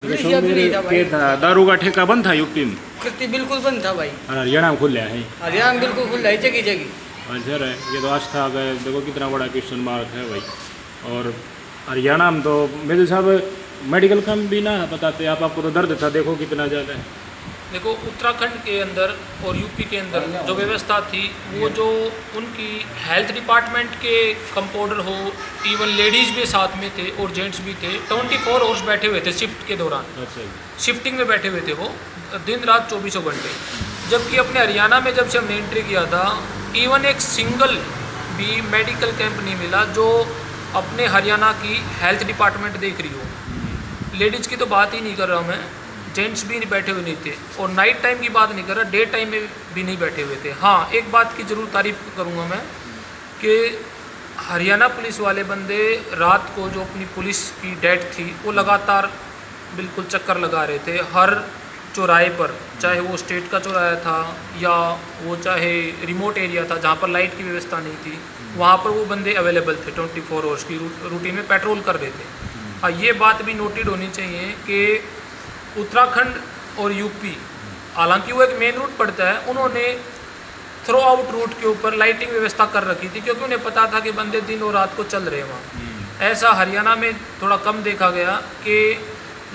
के दारू का ठेका बंद था यूपी में, कृति बिल्कुल बंद था भाई। हरियाणा में खुला है। हरियाणा में बिल्कुल खुला है जगह जगह। अच्छा है, ये तो आस्था का देखो कितना बड़ा क्वेश्चन मार्क है भाई। और हरियाणा में तो मेरे साहब मेडिकल का भी ना बताते आप, आपको तो दर्द था, देखो कितना ज़्यादा है। देखो उत्तराखंड के अंदर और यूपी के अंदर जो व्यवस्था थी वो जो उनकी हेल्थ डिपार्टमेंट के कंपाउंडर हो, इवन लेडीज़ भी साथ में थे और जेंट्स भी थे, 24 आवर्स बैठे हुए थे शिफ्ट के दौरान। अच्छा, शिफ्टिंग में बैठे हुए थे वो दिन रात 24 घंटे। जबकि अपने हरियाणा में जब से हमने एंट्री किया था, इवन एक सिंगल भी मेडिकल कैंप नहीं मिला जो अपने हरियाणा की हेल्थ डिपार्टमेंट देख रही हो। लेडीज़ की तो बात ही नहीं कर रहा मैं, जेंट्स भी नहीं बैठे हुए नहीं थे, और नाइट टाइम की बात नहीं कर रहा, डे टाइम में भी नहीं बैठे हुए थे। हाँ, एक बात की ज़रूर तारीफ करूँगा मैं कि हरियाणा पुलिस वाले बंदे रात को जो अपनी पुलिस की डेट थी वो लगातार बिल्कुल चक्कर लगा रहे थे हर चौराहे पर, चाहे वो स्टेट का चौराहा था या वो चाहे रिमोट एरिया था जहाँ पर लाइट की व्यवस्था नहीं थी, वहाँ पर वो बंदे अवेलेबल थे 24 आवर्स की रूटीन में पेट्रोल कर रहे थे। हाँ, ये बात भी नोटेड होनी चाहिए कि उत्तराखंड और यूपी, हालांकि वो एक मेन रूट पड़ता है, उन्होंने थ्रू आउट रूट के ऊपर लाइटिंग व्यवस्था कर रखी थी क्योंकि उन्हें पता था कि बंदे दिन और रात को चल रहे हैं वहाँ। ऐसा हरियाणा में थोड़ा कम देखा गया कि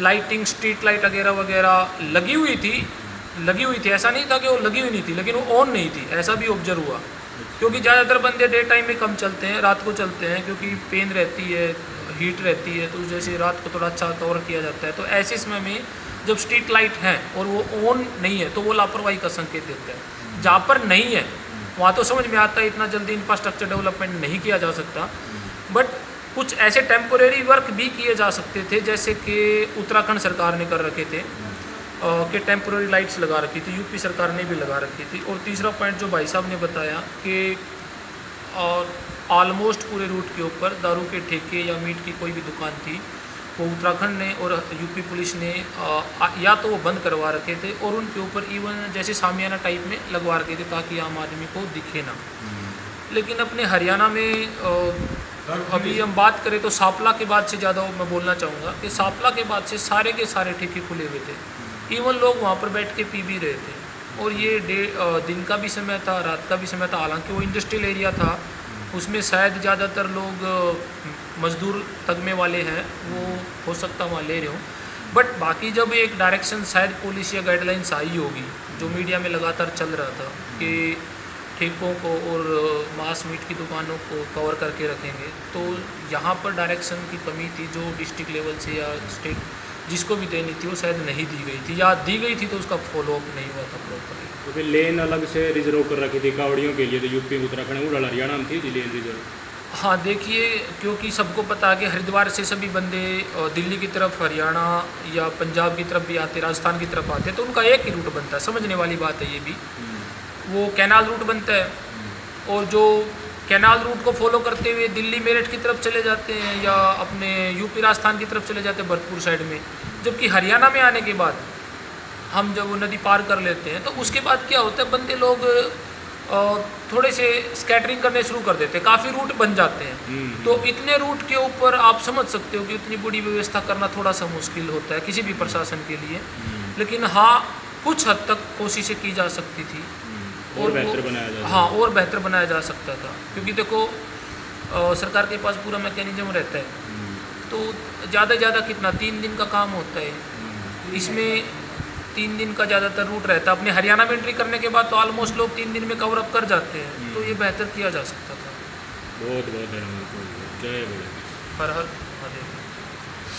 लाइटिंग, स्ट्रीट लाइट वगैरह वगैरह लगी हुई थी, ऐसा नहीं था कि वो लगी हुई नहीं थी, लेकिन वो ऑन नहीं थी, ऐसा भी ऑब्जर्व हुआ। क्योंकि ज़्यादातर बंदे डे टाइम में कम चलते हैं, रात को चलते हैं, क्योंकि पेन रहती है, हीट रहती है, तो जैसे रात को थोड़ा अच्छा कवर किया जाता है। तो ऐसे समय में जब स्ट्रीट लाइट हैं और वो ऑन नहीं है तो वो लापरवाही का संकेत देता है। जहाँ पर नहीं है वहाँ तो समझ में आता है इतना जल्दी इंफ्रास्ट्रक्चर डेवलपमेंट नहीं किया जा सकता, बट कुछ ऐसे टेम्पोरेरी वर्क भी किए जा सकते थे, जैसे कि उत्तराखंड सरकार ने कर रखे थे कि टेम्पोरेरी लाइट्स लगा रखी थी, यूपी सरकार ने भी लगा रखी थी। और तीसरा पॉइंट जो भाई साहब ने बताया कि ऑलमोस्ट पूरे रूट के ऊपर दारू के ठेके या मीट की कोई भी दुकान थी वो उत्तराखंड ने और यूपी पुलिस ने या तो वो बंद करवा रखे थे और उनके ऊपर इवन जैसे सामियाना टाइप में लगवा रखे थे ताकि आम आदमी को दिखे ना। लेकिन अपने हरियाणा में अभी हम बात करें तो सापला के बाद से ज़्यादा मैं बोलना चाहूँगा कि सापला के बाद से सारे के सारे ठेके खुले हुए थे, इवन लोग वहाँ पर बैठ के पी भी रहे थे। और ये दिन का भी समय था, रात का भी समय था, हालांकि वो इंडस्ट्रियल एरिया था, उसमें शायद ज़्यादातर लोग मजदूर तगमे वाले हैं, वो हो सकता वहाँ ले रहे हो। बट बाकी जब एक डायरेक्शन शायद पुलिस या गाइडलाइंस आई होगी जो मीडिया में लगातार चल रहा था कि ठेकों को और मांस मीट की दुकानों को कवर करके रखेंगे, तो यहाँ पर डायरेक्शन की कमी थी जो डिस्ट्रिक्ट लेवल से या स्टेट जिसको भी देनी थी वो शायद नहीं दी गई थी, या दी गई थी तो उसका फॉलोअप नहीं हुआ था प्रॉपरली। तो फिर लेन अलग से रिजर्व कर रखी थी कावड़ियों के लिए, तो यूपी उत्तराखंड उड़ा हरियाणा में थी लेन रिजर्व। हाँ, देखिए, क्योंकि सबको पता है कि हरिद्वार से सभी बंदे दिल्ली की तरफ, हरियाणा या पंजाब की तरफ भी आते, राजस्थान की तरफ आते, तो उनका एक ही रूट बनता है, समझने वाली बात है ये भी। वो कैनाल रूट बनता है और जो कैनाल रूट को फॉलो करते हुए दिल्ली मेरठ की तरफ चले जाते हैं या अपने यूपी राजस्थान की तरफ चले जाते हैं भरतपुर साइड में। जबकि हरियाणा में आने के बाद हम जब वो नदी पार कर लेते हैं तो उसके बाद क्या होता है, बंदे लोग थोड़े से स्कैटरिंग करने शुरू कर देते हैं, काफ़ी रूट बन जाते हैं। तो इतने रूट के ऊपर आप समझ सकते हो कि इतनी बड़ी व्यवस्था करना थोड़ा सा मुश्किल होता है किसी भी प्रशासन के लिए। लेकिन हाँ, कुछ हद तक कोशिशें की जा सकती थी और बेहतर बनाया जा सकता। हाँ, और बेहतर बनाया जा सकता था, क्योंकि देखो सरकार के पास पूरा मैकेनिज्म रहता है। तो ज़्यादा से ज़्यादा कितना 3 दिन का काम होता है, इसमें 3 दिन का ज़्यादातर रूट रहता है। अपने हरियाणा में एंट्री करने के बाद तो ऑलमोस्ट लोग 3 दिन में कवर अप कर जाते हैं, तो ये बेहतर किया जा सकता था। बहुत बहुत धन्यवाद। जय बोले। हर हर महादेव।